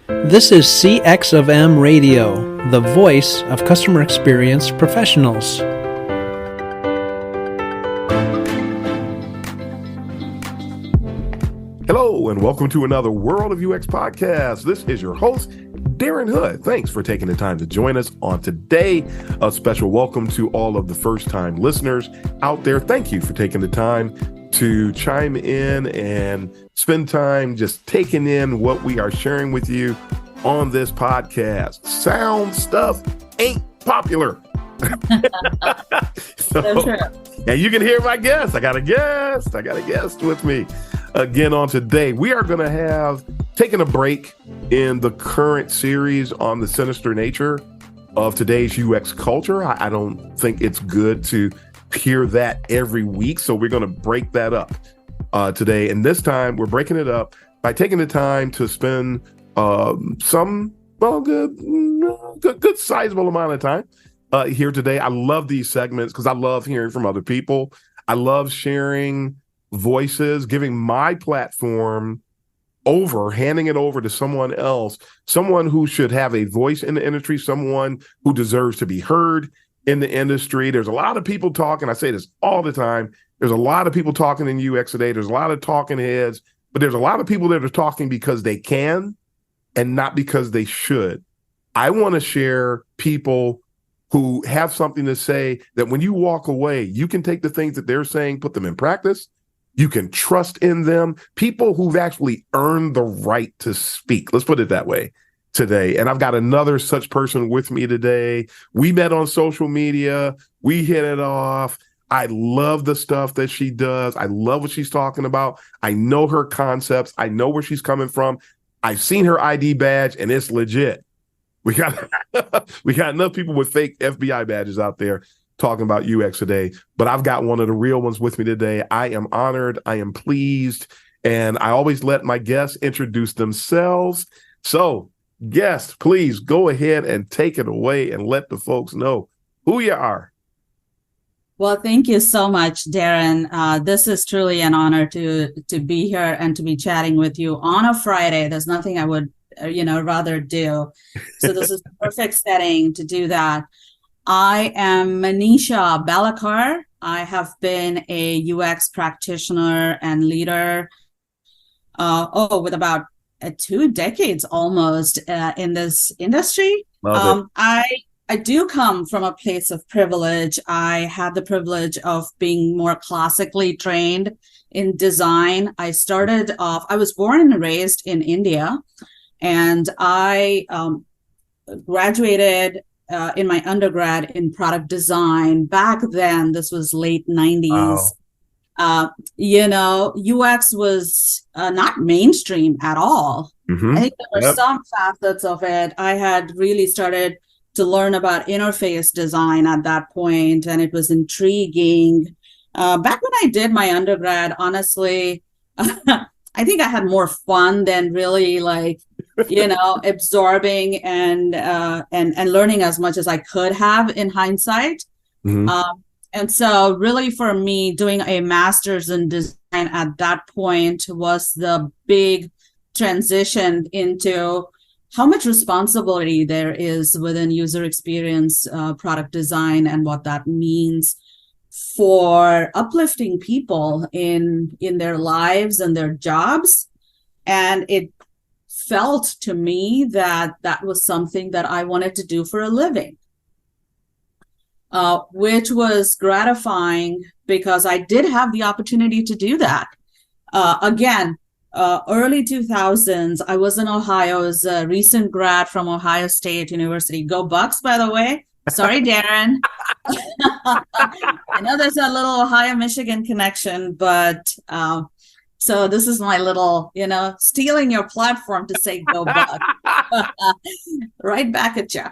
This is CX of M Radio, the voice of customer experience professionals. Hello, and welcome to another World of UX podcast. This is your host, Darren Hood. Thanks for taking the time to join us on today. A special welcome to all of the first-time listeners out there. Thank you for taking the time to chime in and spend time just taking in what we are sharing with you on this podcast. Sound stuff ain't popular. And you can hear my guest. I got a guest with me again on today. We are going to have taken a break in the current series on the sinister nature of today's UX culture. I don't think it's good to hear that every week. So we're going to break that up today. And this time we're breaking it up by taking the time to spend good sizable amount of time here today. I love these segments because I love hearing from other people. I love sharing voices, giving my platform handing it over to someone else, someone who should have a voice in the industry, someone who deserves to be heard in the industry. There's a lot of people talking. I say this all the time. There's a lot of people talking in UX today. There's a lot of talking heads, but there's a lot of people that are talking because they can and not because they should. I want to share people who have something to say that when you walk away, you can take the things that they're saying, put them in practice. You can trust in them. People who've actually earned the right to speak. Let's put it that way today. And I've got another such person with me today. We met on social media. We hit it off. I love the stuff that she does. I love what she's talking about. I know her concepts. I know where she's coming from. I've seen her ID badge and it's legit. We got enough people with fake FBI badges out there talking about UX today, but I've got one of the real ones with me today. I am honored. I am pleased. And I always let my guests introduce themselves. So guests, please go ahead and take it away and let the folks know who you are. Well, thank you so much, Darren. This is truly an honor to be here and to be chatting with you on a Friday. There's nothing I would, rather do. So this is the perfect setting to do that. I am Manisha Bhalekar. I have been a UX practitioner and leader with about 2 decades almost in this industry. I do come from a place of privilege. I had the privilege of being more classically trained in design. I was born and raised in India, and I graduated in my undergrad in product design. Back then, this was late 90s. Wow. UX was not mainstream at all. Mm-hmm. I think there were some facets of it. I had really started to learn about interface design at that point, and it was intriguing. Back when I did my undergrad, honestly, I think I had more fun than really absorbing and learning as much as I could have in hindsight. Mm-hmm. And so really for me, doing a master's in design at that point was the big transition into how much responsibility there is within user experience, product design, and what that means for uplifting people in their lives and their jobs. And it felt to me that was something that I wanted to do for a living, which was gratifying because I did have the opportunity to do that. Early 2000s, I was in Ohio. I was a recent grad from Ohio State University. Go Bucks, by the way. Sorry, Darren. I know there's a little Ohio-Michigan connection, but so this is my little, stealing your platform to say go Bucks. Right back at you.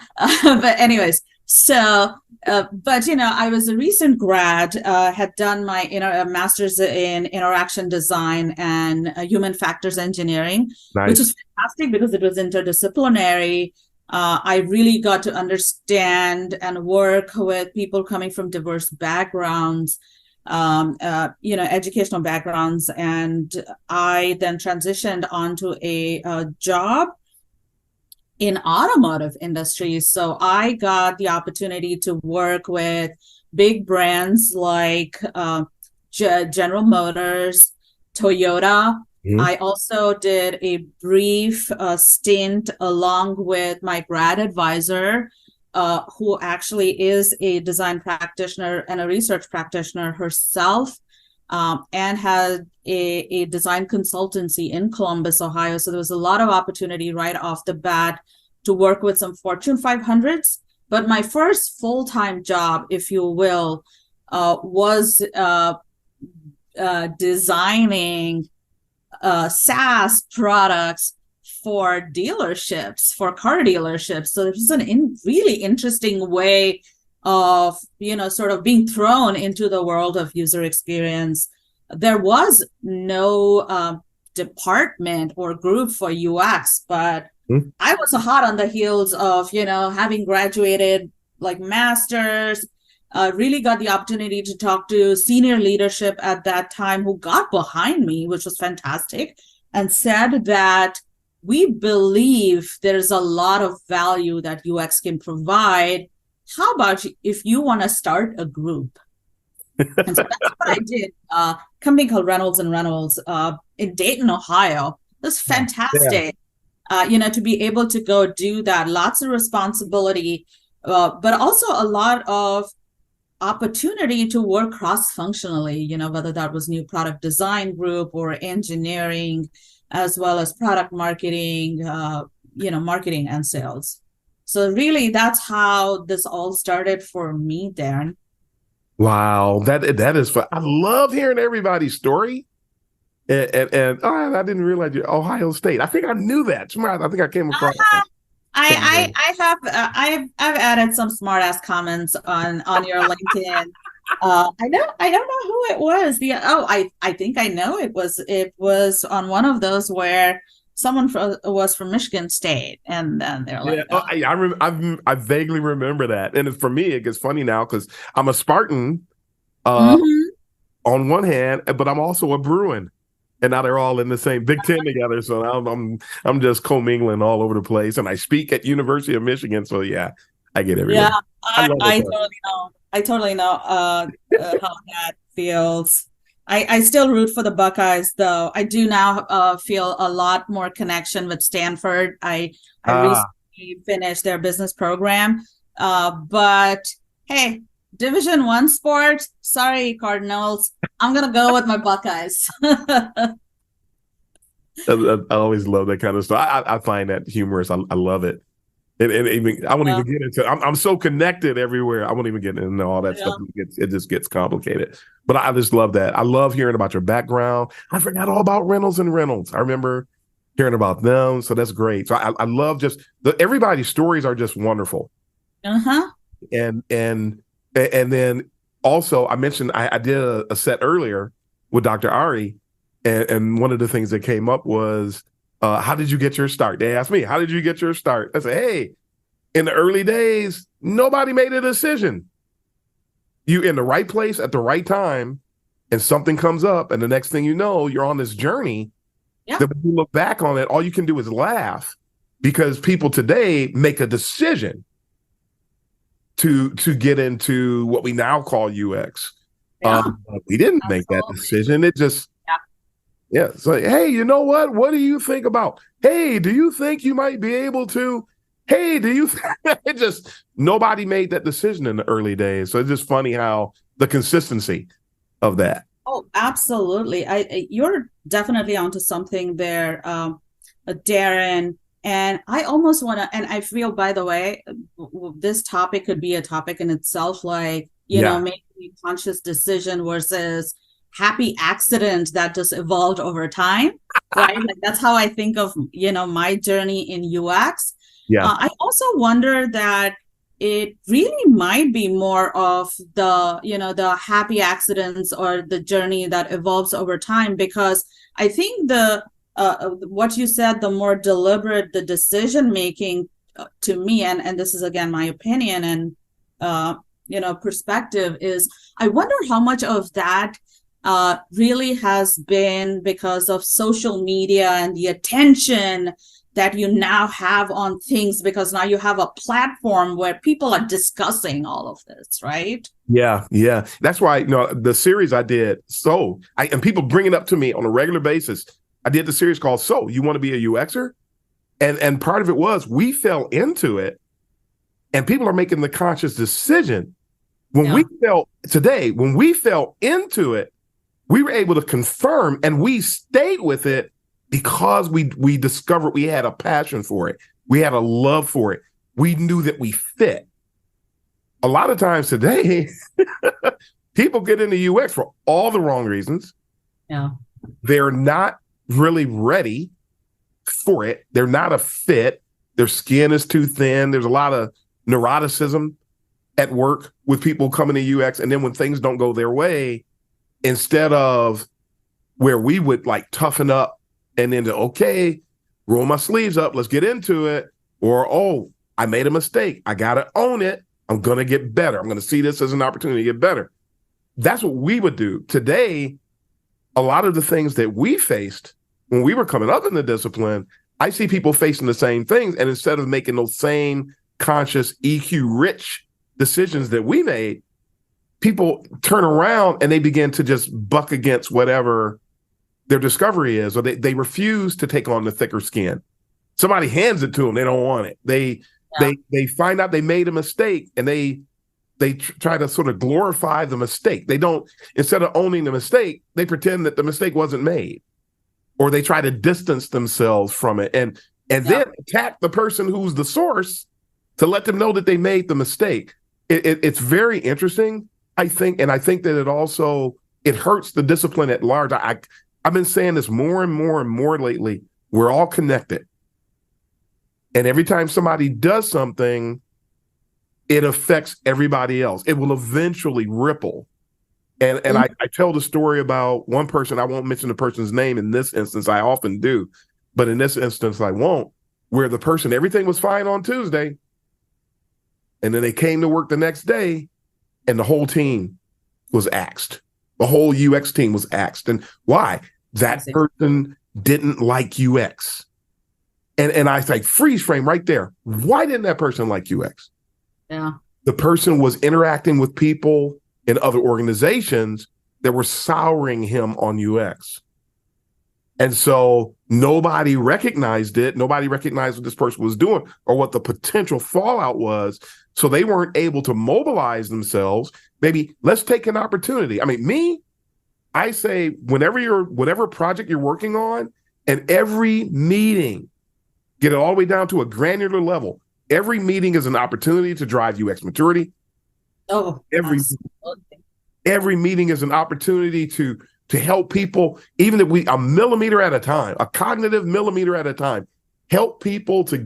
But anyways, so, I was a recent grad, had done my master's in interaction design and human factors engineering, nice. Which was fantastic because it was interdisciplinary. I really got to understand and work with people coming from diverse backgrounds, educational backgrounds. And I then transitioned onto a job in automotive industry. So I got the opportunity to work with big brands like General Motors, Toyota. Mhm. I also did a brief stint along with my grad advisor, who actually is a design practitioner and a research practitioner herself, and had a design consultancy in Columbus, Ohio. So there was a lot of opportunity right off the bat to work with some Fortune 500s. But my first full-time job, if you will, was designing SaaS products for dealerships, for car dealerships. So this is really interesting way of, sort of being thrown into the world of user experience. There was no department or group for UX, but Mhm. I was hot on the heels of, having graduated like masters, really got the opportunity to talk to senior leadership at that time who got behind me, which was fantastic, and said that we believe there's a lot of value that UX can provide. How about if you want to start a group? And so that's what I did. Company called Reynolds and Reynolds in Dayton, Ohio. It was Yeah. fantastic. To be able to go do that, lots of responsibility, but also a lot of opportunity to work cross-functionally, whether that was new product design group or engineering, as well as product marketing, marketing and sales. So really, that's how this all started for me, Darren. Wow, that is fun. I love hearing everybody's story. And I didn't realize you're Ohio State. I think I knew that. I think I came across that. I've added some smart ass comments on your LinkedIn. I don't know who it was. I think I know it was on one of those where someone was from Michigan State, and then they're like, Yeah, I vaguely remember that. And for me, it gets funny now because I'm a Spartan Mhm. on one hand, but I'm also a Bruin. And now they're all in the same Big Ten together. So I'm just commingling all over the place. And I speak at University of Michigan. So yeah, I get everything. Yeah, I love I it. totally know. I totally know how that feels. I still root for the Buckeyes, though. I do now feel a lot more connection with Stanford. I Ah, recently finished their business program, but hey, Division I sport. Sorry, Cardinals. I'm gonna go with my Buckeyes. I always love that kind of stuff. I find that humorous. I love it. And even I won't Yeah, even get into. I'm so connected everywhere. I won't even get into all that stuff. yeah. It just gets complicated. But I just love that. I love hearing about your background. I forgot all about Reynolds and Reynolds. I remember hearing about them. So that's great. So I love just everybody's stories are just wonderful. Uh-huh. And then also I mentioned I did a set earlier with Dr. Ari, and one of the things that came up was how did you get your start? They asked me, how did you get your start? I said, hey, in the early days, nobody made a decision. You in the right place at the right time, and something comes up, and the next thing you know, you're on this journey. Yeah. That when you look back on it, all you can do is laugh because people today make a decision to get into what we now call UX. Yeah. We didn't make that Absolutely. decision. It just yeah. It's like, hey, you know what? What do you think about? Hey, do you think you might be able to? Hey, do you? It just nobody made that decision in the early days. So it's just funny how the consistency of that. Oh, absolutely. You're definitely onto something there, Darren. And I almost want to, and I feel, by the way, this topic could be a topic in itself, like, Yeah. making a conscious decision versus happy accident that just evolved over time, right? Like that's how I think of, my journey in UX. Yeah. I also wonder that it really might be more of the happy accidents or the journey that evolves over time, because I think the what you said, the more deliberate the decision making, to me, and this is again my opinion and perspective, is I wonder how much of that really has been because of social media and the attention that you now have on things, because now you have a platform where people are discussing all of this, right? Yeah, yeah. That's why, the series I did, and people bring it up to me on a regular basis. I did the series called So, You Want to Be a UXer? And part of it was we fell into it, and people are making the conscious decision. When we fell into it, we were able to confirm, and we stayed with it because we discovered we had a passion for it. We had a love for it. We knew that we fit. A lot of times today, people get into UX for all the wrong reasons. Yeah. They're not really ready for it. They're not a fit. Their skin is too thin. There's a lot of neuroticism at work with people coming to UX. And then when things don't go their way, instead of where we would like toughen up and then okay, roll my sleeves up, let's get into it. Or, oh, I made a mistake. I got to own it. I'm going to get better. I'm going to see this as an opportunity to get better. That's what we would do. Today, a lot of the things that we faced when we were coming up in the discipline, I see people facing the same things. And instead of making those same conscious EQ-rich decisions that we made, people turn around and they begin to just buck against whatever their discovery is, or they refuse to take on the thicker skin. Somebody hands it to them, they don't want it. They find out they made a mistake, and they try to sort of glorify the mistake. They don't, instead of owning the mistake, they pretend that the mistake wasn't made, or they try to distance themselves from it and then attack the person who's the source to let them know that they made the mistake. It's very interesting, I think, and I think that it hurts the discipline at large. I've been saying this more and more and more lately. We're all connected. And every time somebody does something, it affects everybody else. It will eventually ripple. And I tell the story about one person. I won't mention the person's name in this instance. I often do. But in this instance, I won't. Where the person, everything was fine on Tuesday. And then they came to work the next day, and the whole team was axed. The whole UX team was axed. And why? That person didn't like UX. And I like freeze frame right there. Why didn't that person like UX? Yeah. The person was interacting with people in other organizations that were souring him on UX. And so nobody recognized it. Nobody recognized what this person was doing or what the potential fallout was. So they weren't able to mobilize themselves. Maybe let's take an opportunity. I mean, I say whatever project you're working on, and every meeting, get it all the way down to a granular level. Every meeting is an opportunity to drive UX maturity. Oh, every meeting is an opportunity to help people, even if a millimeter at a time, a cognitive millimeter at a time, help people to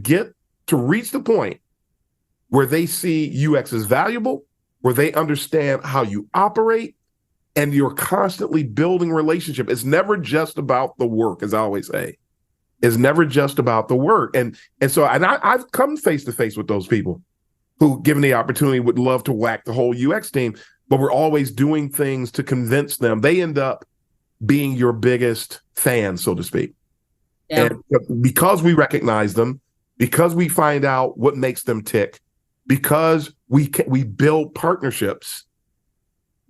reach the point where they see UX as valuable, where they understand how you operate, and you're constantly building relationship. It's never just about the work, as I always say. It's never just about the work. And so I've come face to face with those people who, given the opportunity, would love to whack the whole UX team, but we're always doing things to convince them. They end up being your biggest fan, so to speak. Yeah. And because we recognize them, because we find out what makes them tick, because we build partnerships.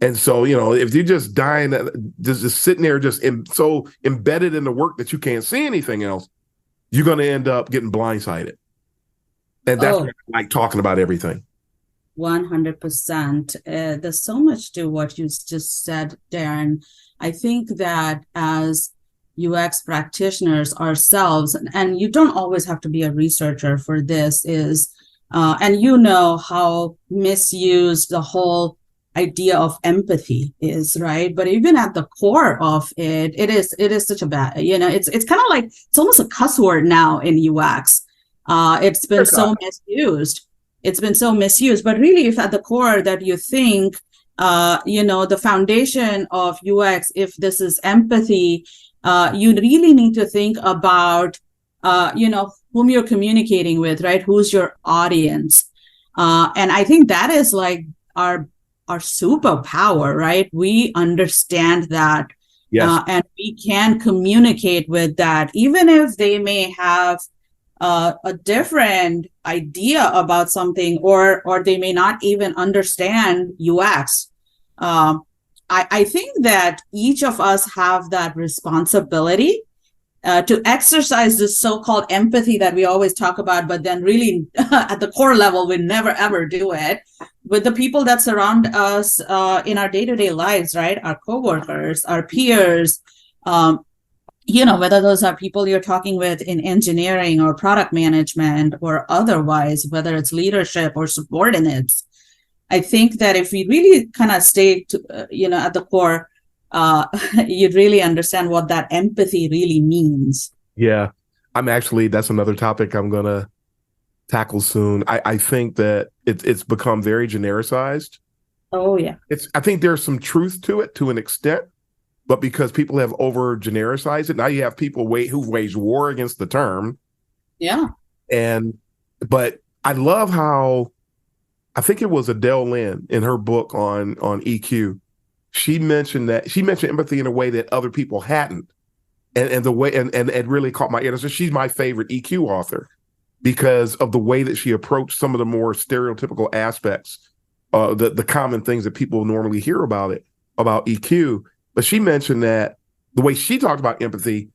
And so, if you're just dying, just sitting there, so embedded in the work that you can't see anything else, you're going to end up getting blindsided. And that's why I like talking about everything. 100%. There's so much to what you just said, Darren. I think that as UX practitioners ourselves, and you don't always have to be a researcher for this, and how misused the whole idea of empathy is, right? But even at the core of it is such a bad, it's kind of like, it's almost a cuss word now in UX. It's been so misused. It's been so misused. But really, if at the core that you think, the foundation of UX, if this is empathy, you really need to think about, whom you're communicating with, right? Who's your audience? And I think that is like our superpower, right? We understand that. Yes. And we can communicate with that, even if they may have a different idea about something, or they may not even understand UX. I think that each of us have that responsibility to exercise this so-called empathy that we always talk about, but then really at the core level, we never ever do it with the people that surround us in our day-to-day lives, right? Our coworkers, our peers, whether those are people you're talking with in engineering or product management or otherwise, whether it's leadership or subordinates. I think that if we really kind of stay at the core, you'd really understand what that empathy really means. Yeah. That's another topic I'm going to tackle soon. I think that it's become very genericized. Oh, yeah. I think there's some truth to it to an extent, but because people have over genericized it, now you have people who wage war against the term. Yeah. But I love how, I think it was Adele Lynn in her book on EQ. She mentioned empathy in a way that other people hadn't. And the way, and it really caught my ear. So she's my favorite EQ author because of the way that she approached some of the more stereotypical aspects, the common things that people normally hear about EQ. But she mentioned that the way she talked about empathy,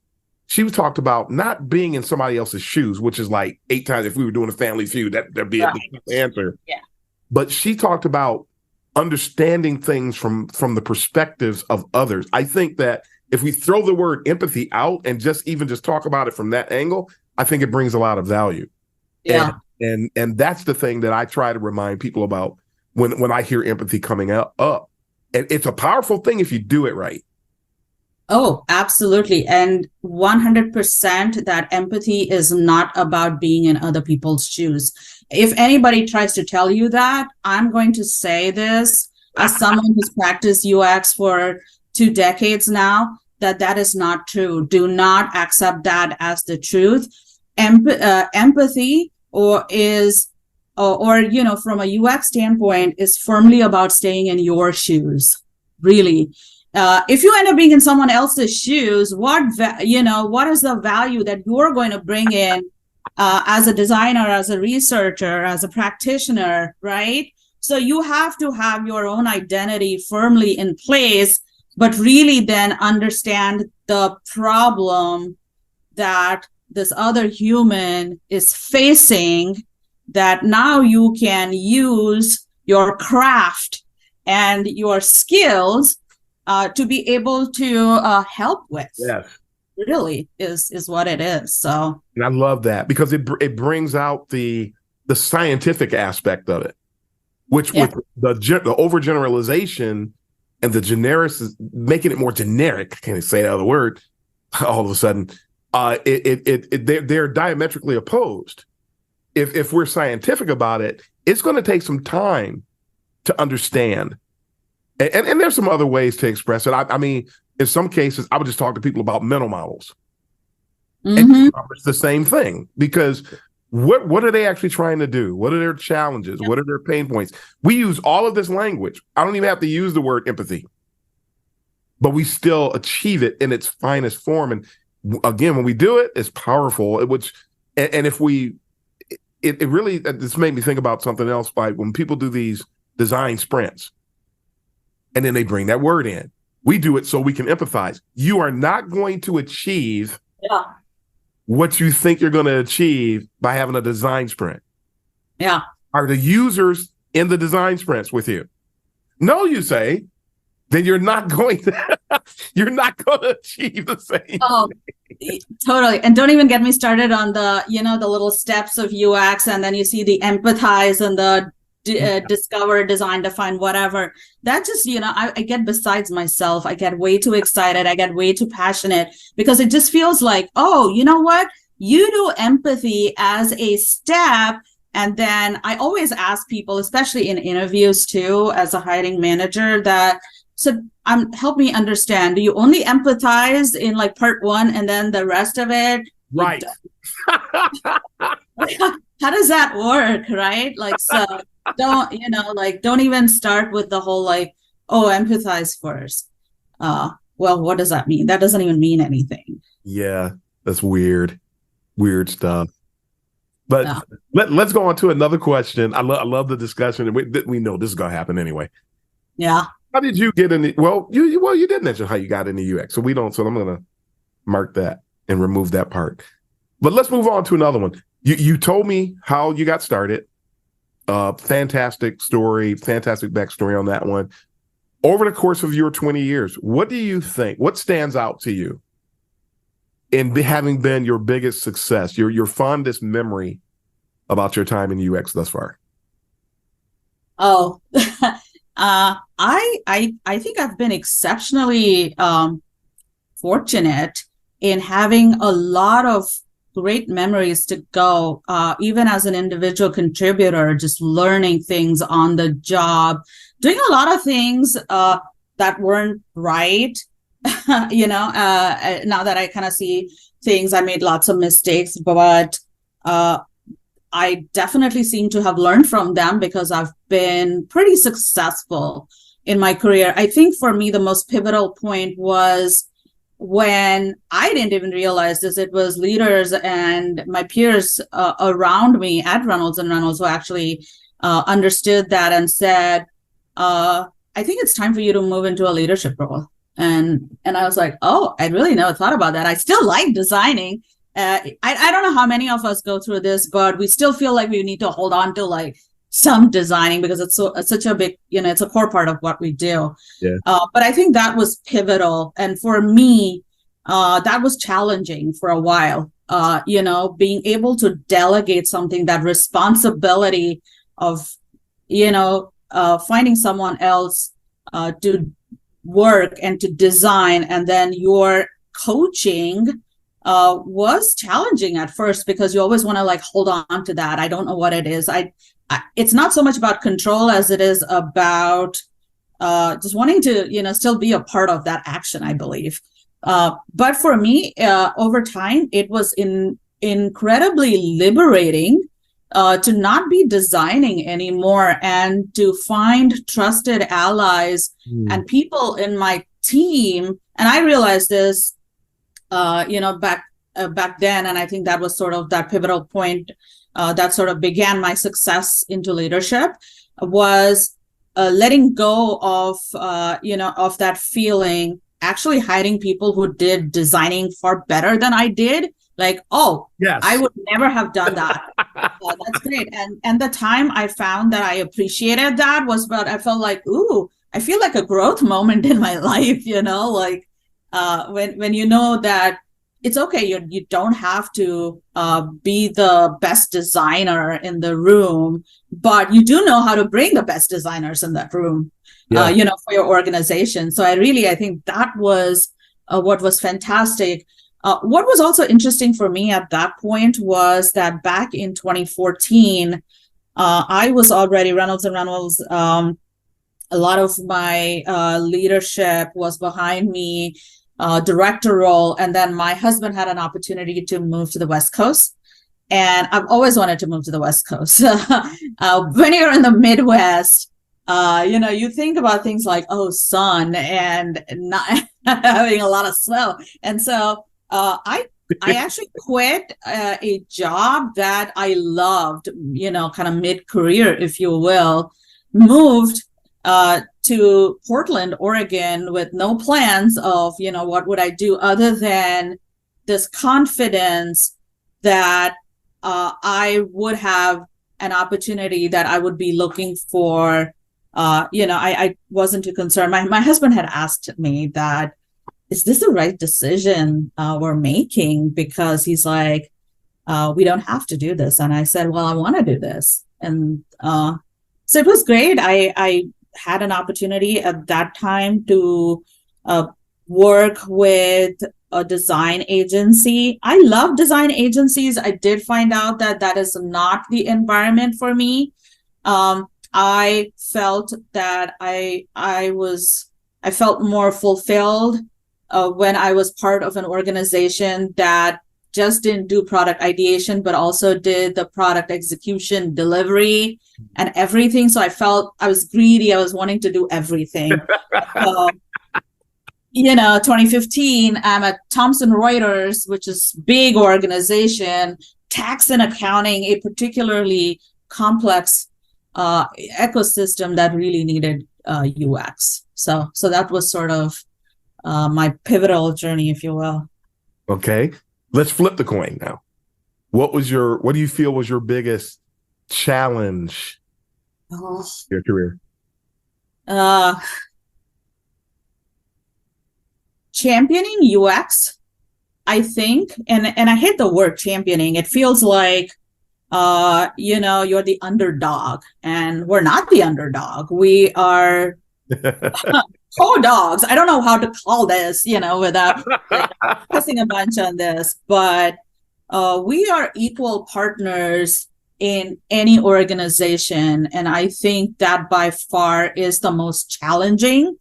she talked about not being in somebody else's shoes, which is like 8 times, if we were doing a Family Feud, that'd be right. The answer. Yeah. But she talked about understanding things from the perspectives of others. I think that if we throw the word empathy out and just talk about it from that angle, I think it brings a lot of value. Yeah. And that's the thing that I try to remind people about when I hear empathy coming up. And it's a powerful thing if you do it right. Oh, absolutely. And 100% that empathy is not about being in other people's shoes. If anybody tries to tell you that, I'm going to say this as someone who's practiced UX for 2 decades now, that is not true. Do not accept that as the truth. Empathy from a UX standpoint is firmly about staying in your shoes, really. If you end up being in someone else's shoes, what is the value that you're going to bring in as a designer, as a researcher, as a practitioner, right? So you have to have your own identity firmly in place, but really then understand the problem that this other human is facing, that now you can use your craft and your skills to be able to help with. Yes. Really is what it is. So, and I love that because it brings out the scientific aspect of it, which with the overgeneralization and the generic, making it more generic. I can't say that other word. All of a sudden, they're diametrically opposed. If we're scientific about it, it's going to take some time to understand. And there's some other ways to express it. I mean, in some cases, I would just talk to people about mental models. mm-hmm. And it's the same thing because what are they actually trying to do? What are their challenges? What are their pain points? We use all of this language. I don't even have to use the word empathy, but we still achieve it in its finest form. And again, when we do it, it's powerful. If we, it really, this made me think about something else. Like when people do these design sprints, and then they bring that word in. We do it so we can empathize. You are not going to achieve what you think you're going to achieve by having a design sprint. Yeah. Are the users in the design sprints with you? No, you say, then you're not going to achieve the same. Oh, totally. And don't even get me started on the little steps of UX, and then you see the empathize and the discover, design, define, whatever. That just, I get besides myself. I get way too excited. I get way too passionate because it just feels like, oh, you know what? You do empathy as a step. And then I always ask people, especially in interviews too, as a hiring manager, help me understand. Do you only empathize in like part 1 and then the rest of it? Right. How does that work? Right. Like, so don't even start with the whole empathize first. Well, what does that mean? That doesn't even mean anything. Yeah, that's weird stuff. But Yeah. let's go on to another question. I love the discussion. We know this is going to happen anyway. Yeah. How did you get in the, you did mention how you got into UX. So I'm going to mark that and remove that part. But let's move on to another one. You told me how you got started. Fantastic story, fantastic backstory on that one. Over the course of your 20 years, what do you think? What stands out to you in having been your biggest success, your fondest memory about your time in UX thus far? Oh, I think I've been exceptionally fortunate in having a lot of great memories to go, even as an individual contributor, just learning things on the job, doing a lot of things that weren't right. Now that I kind of see things, I made lots of mistakes, but I definitely seem to have learned from them because I've been pretty successful in my career. I think for me, the most pivotal point was when I didn't even realize this. It was leaders and my peers around me at Reynolds and Reynolds who actually understood that and said, I think it's time for you to move into a leadership role. And I was like, oh, I really never thought about that. I still like designing. I don't know how many of us go through this, but we still feel like we need to hold on to like some designing because it's such a big, it's a core part of what we do. Yeah. But I think that was pivotal. And for me, that was challenging for a while, being able to delegate something, that responsibility of, finding someone else to work and to design, and then your coaching was challenging at first because you always want to like hold on to that. I don't know what it is. It's not so much about control as it is about just wanting to, still be a part of that action, I believe. But for me, over time, it was incredibly liberating to not be designing anymore and to find trusted allies and people in my team. And I realized this, back then, and I think that was sort of that pivotal point that sort of began my success into leadership, was letting go of that feeling, actually hiring people who did designing far better than I did. Like, oh, yes, I would never have done that. That's great. And the time I found that I appreciated that was, but I felt like, ooh, I feel like a growth moment in my life, like when you know that it's okay, you don't have to be the best designer in the room, but you do know how to bring the best designers in that room, for your organization. So I think that was what was fantastic. What was also interesting for me at that point was that back in 2014, I was already Reynolds and Reynolds. A lot of my leadership was behind me, director role. And then my husband had an opportunity to move to the West Coast. And I've always wanted to move to the West Coast. When you're in the Midwest, you think about things like, sun and not having a lot of snow. And so I actually quit a job that I loved, kind of mid-career, if you will, moved to Portland, Oregon, with no plans of, what would I do other than this confidence that I would have an opportunity that I would be looking for. I wasn't too concerned. My husband had asked me that, is this the right decision we're making? Because he's like, we don't have to do this. And I said, well, I want to do this. And so it was great. I had an opportunity at that time to work with a design agency. I love design agencies. I did find out that that is not the environment for me. I felt that I felt more fulfilled when I was part of an organization that just didn't do product ideation, but also did the product execution, delivery, and everything. So I felt I was greedy. I was wanting to do everything. 2015, I'm at Thomson Reuters, which is big organization, tax and accounting, a particularly complex ecosystem that really needed UX. So that was sort of my pivotal journey, if you will. Okay. Let's flip the coin now. What do you feel was your biggest challenge in your career? Championing UX, I think, and I hate the word championing. It feels like, you're the underdog, and we're not the underdog. We are co-dogs. I don't know how to call this, without pressing a bunch on this, but we are equal partners in any organization. And I think that by far is the most challenging.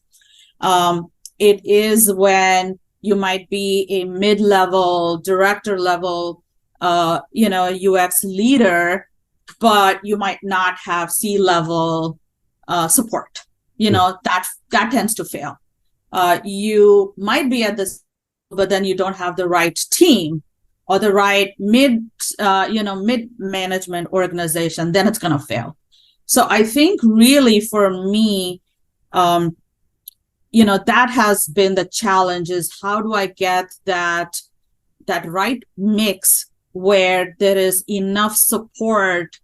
It is when you might be a mid-level, director level, UX leader, but you might not have C-level support. That tends to fail. You might be at this, but then you don't have the right team or the right mid-management organization, then it's going to fail. So I think really for me, that has been the challenge, is how do I get that right mix where there is enough support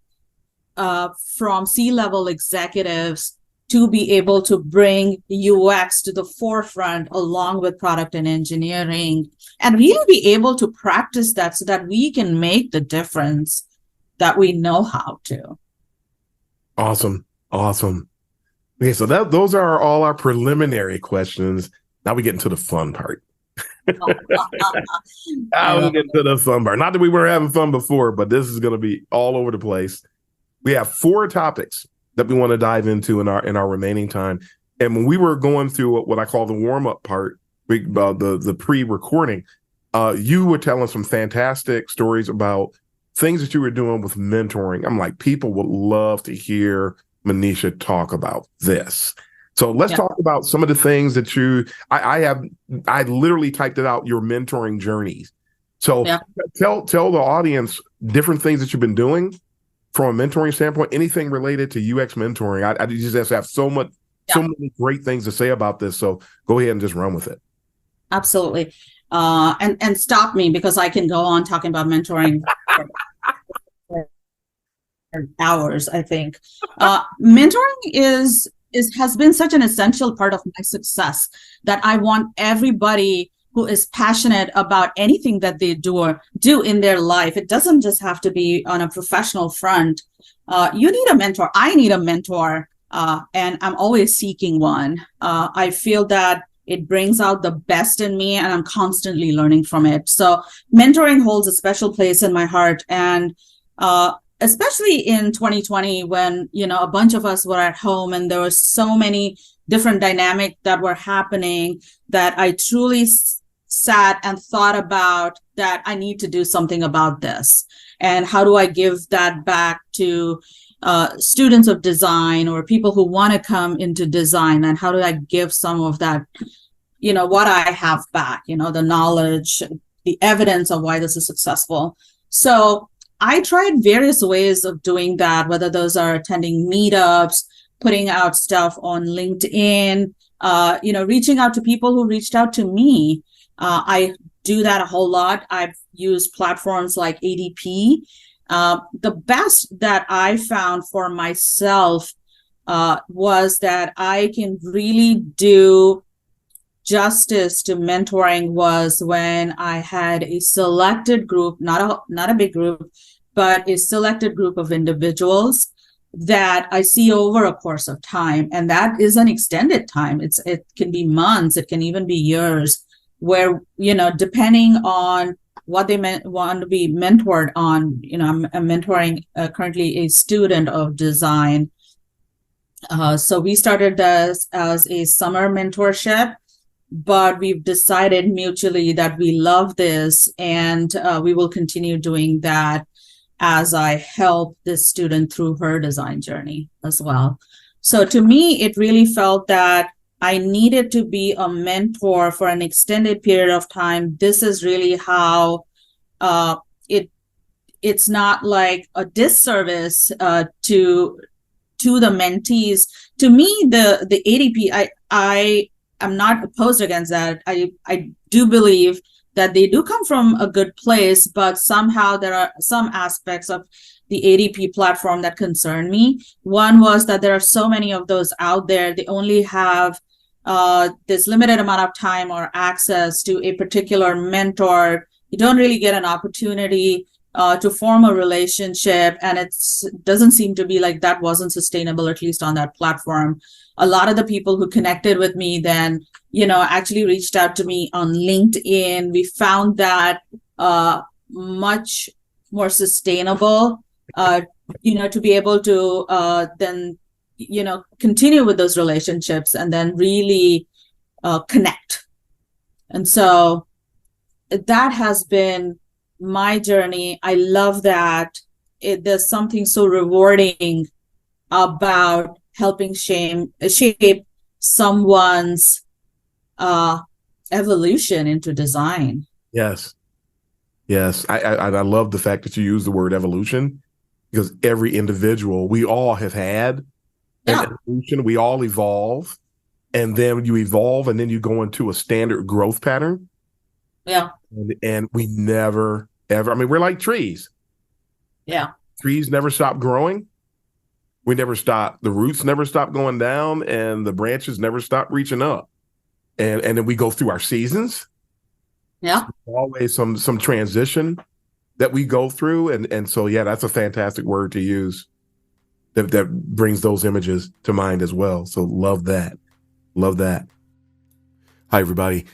from C-level executives to be able to bring UX to the forefront along with product and engineering, and really be able to practice that so that we can make the difference that we know how to. Awesome. Okay, so those are all our preliminary questions. Now we get into the fun part. Now we get into the fun part. Not that we weren't having fun before, but this is going to be all over the place. We have 4 topics that we want to dive into in our remaining time. And when we were going through what I call the warm-up part, the pre-recording, you were telling some fantastic stories about things that you were doing with mentoring. I'm like, people would love to hear Manisha talk about this. So let's talk about some of the things that I literally typed it out, your mentoring journeys. So tell the audience different things that you've been doing from a mentoring standpoint, anything related to UX mentoring. I just have so many great things to say about this. So go ahead and just run with it. Absolutely. And stop me, because I can go on talking about mentoring for hours, I think. Mentoring has been such an essential part of my success that I want everybody who is passionate about anything that they do in their life. It doesn't just have to be on a professional front. You need a mentor. I need a mentor, and I'm always seeking one. I feel that it brings out the best in me, and I'm constantly learning from it. So mentoring holds a special place in my heart. And especially in 2020, when, a bunch of us were at home and there were so many different dynamics that were happening, that I truly sat and thought about that I need to do something about this. And how do I give that back to students of design or people who want to come into design? And how do I give some of that, what I have back, the knowledge, the evidence of why this is successful. So I tried various ways of doing that, whether those are attending meetups, putting out stuff on LinkedIn, reaching out to people who reached out to me. I do that a whole lot. I've used platforms like ADP. The best that I found for myself was that I can really do justice to mentoring was when I had a selected group, not a big group, but a selected group of individuals that I see over a course of time. And that is an extended time. It can be months, it can even be years, where, depending on what they want to be mentored on. I'm mentoring currently a student of design. So we started this as a summer mentorship, but we've decided mutually that we love this, and we will continue doing that as I help this student through her design journey as well. So to me, it really felt that I needed to be a mentor for an extended period of time. This is really how it's not like a disservice to the mentees. To me, the ADP, I am not opposed against that. I do believe that they do come from a good place, but somehow there are some aspects of the ADP platform that concern me. One was that there are so many of those out there. They only have this limited amount of time or access to a particular mentor. You don't really get an opportunity to form a relationship, and it doesn't seem to be like that wasn't sustainable, at least on that platform. A lot of the people who connected with me then, actually reached out to me on LinkedIn. We found that much more sustainable, to be able to then, continue with those relationships and then really connect. And so that has been my journey. I love that. There's something so rewarding about helping shape someone's evolution into design. Yes. I love the fact that you use the word evolution, because every individual, we all have had an evolution. We all evolve, and then you evolve, and then you go into a standard growth pattern. Yeah. And we never, ever, we're like trees. Yeah. Trees never stop growing. We never stop. The roots never stop going down, and the branches never stop reaching up. And then we go through our seasons. Yeah. So always some transition that we go through. And so, yeah, that's a fantastic word to use that brings those images to mind as well. So love that. Love that. Hi, everybody.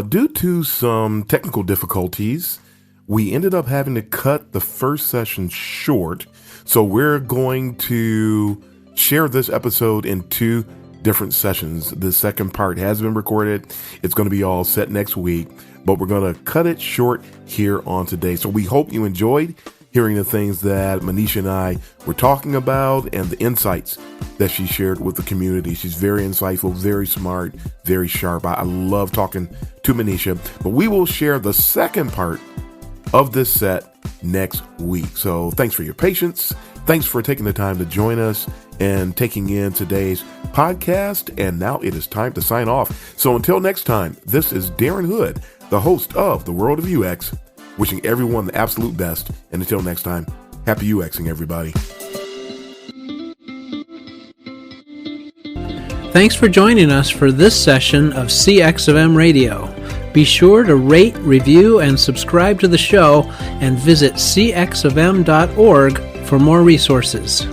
Due to some technical difficulties, we ended up having to cut the first session short. So we're going to share this episode in 2 different sessions. The second part has been recorded. It's going to be all set next week, but we're going to cut it short here on today. So we hope you enjoyed hearing the things that Manisha and I were talking about and the insights that she shared with the community. She's very insightful, very smart, very sharp. I love talking to Manisha, but we will share the second part of this set next week. So thanks for your patience. Thanks for taking the time to join us and taking in today's podcast. And now it is time to sign off. So until next time, this is Darren Hood, the host of The World of UX, wishing everyone the absolute best. And until next time, happy UXing, everybody. Thanks for joining us for this session of CX of M Radio. Be sure to rate, review, and subscribe to the show, and visit cxofm.org for more resources.